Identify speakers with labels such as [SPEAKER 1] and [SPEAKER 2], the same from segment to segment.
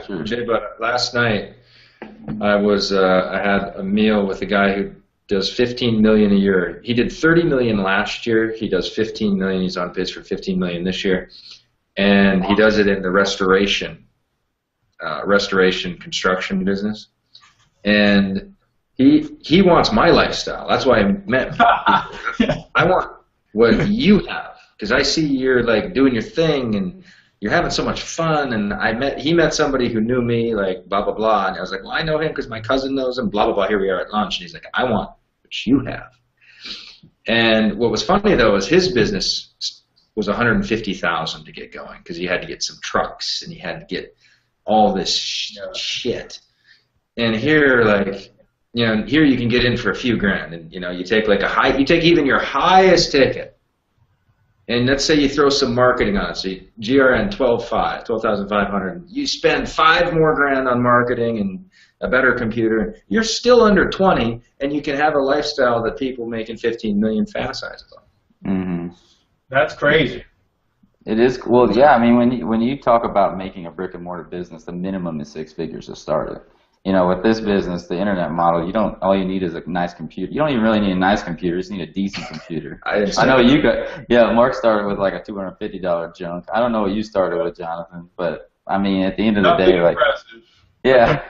[SPEAKER 1] Sure.
[SPEAKER 2] Jay, but last night I had a meal with a guy who does 15 million a year. He did 30 million last year. He does 15 million. He's on pace for 15 million this year, and he does it in the restoration construction business. And he wants my lifestyle. That's why I met him. I want what you have, because I see you're like doing your thing and you're having so much fun. And he met somebody who knew me, like blah blah blah, and I was like, well, I know him because my cousin knows him. Blah blah blah. Here we are at lunch, and he's like, I want what you have. And what was funny though is his business was 150,000 to get going, because he had to get some trucks and he had to get all this shit. And here, like, you know, here you can get in for a few grand, and you know, you take like you take even your highest ticket, and let's say you throw some marketing on it, so GRN 12,500. You spend $5 more grand on marketing and a better computer. You're still under 20, and you can have a lifestyle that people making 15 million fantasize about.
[SPEAKER 1] Mm-hmm.
[SPEAKER 3] That's crazy.
[SPEAKER 1] It is. Well, yeah. I mean, when you talk about making a brick and mortar business, the minimum is 6 figures to start it. You know, with this business, the internet model, all you need is a nice computer. You don't even really need a nice computer. You just need a decent computer. I know you got. Yeah, Mark started with like a $250 junk. I don't know what you started with, Jonathan, but I mean, at the end of the day, like, yeah.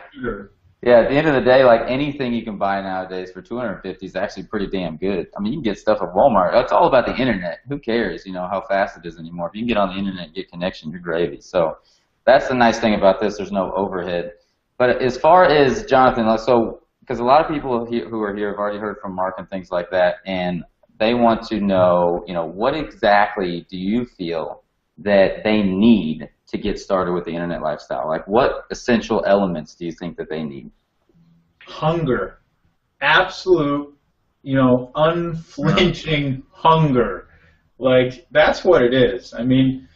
[SPEAKER 1] Yeah, at the end of the day, like, anything you can buy nowadays for $250 is actually pretty damn good. I mean, you can get stuff at Walmart. That's all about the internet. Who cares, you know, how fast it is anymore? If you can get on the internet and get connection, you're gravy. So that's the nice thing about this. There's no overhead. But as far as Jonathan, so because a lot of people who are here have already heard from Mark and things like that, and they want to know, you know, what exactly do you feel that they need to get started with the internet lifestyle? Like, what essential elements do you think that they need?
[SPEAKER 3] Hunger. Absolute, you know, unflinching hunger. Like, that's what it is. I mean,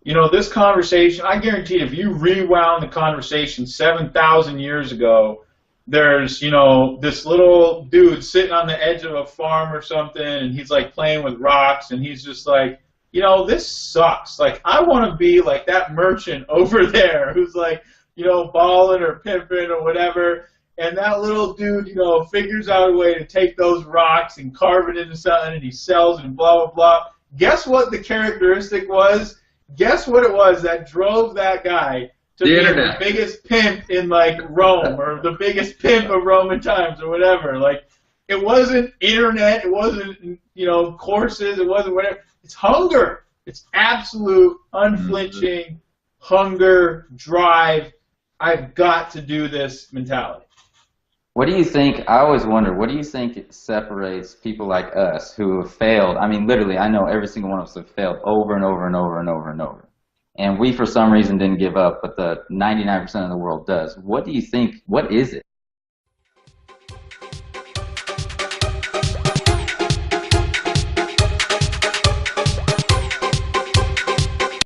[SPEAKER 3] you know, this conversation, I guarantee if you rewound the conversation 7,000 years ago, there's, you know, this little dude sitting on the edge of a farm or something, and he's, like, playing with rocks, and he's just like, you know, this sucks. Like, I want to be like that merchant over there who's like, you know, balling or pimping or whatever. And that little dude, you know, figures out a way to take those rocks and carve it into something, and he sells it and blah, blah, blah. Guess what the characteristic was? Guess what it was that drove that guy to be the biggest pimp in, like, Rome, or the biggest pimp of Roman times, or whatever. Like, it wasn't internet. It wasn't, you know, courses. It wasn't whatever. It's hunger. It's absolute, unflinching hunger, drive. I've got to do this mentality.
[SPEAKER 1] What do you think? I always wonder, what do you think separates people like us who have failed? I mean, literally, I know every single one of us have failed over and over and over and over and over. And we, for some reason, didn't give up, but the 99% of the world does. What do you think? What is it?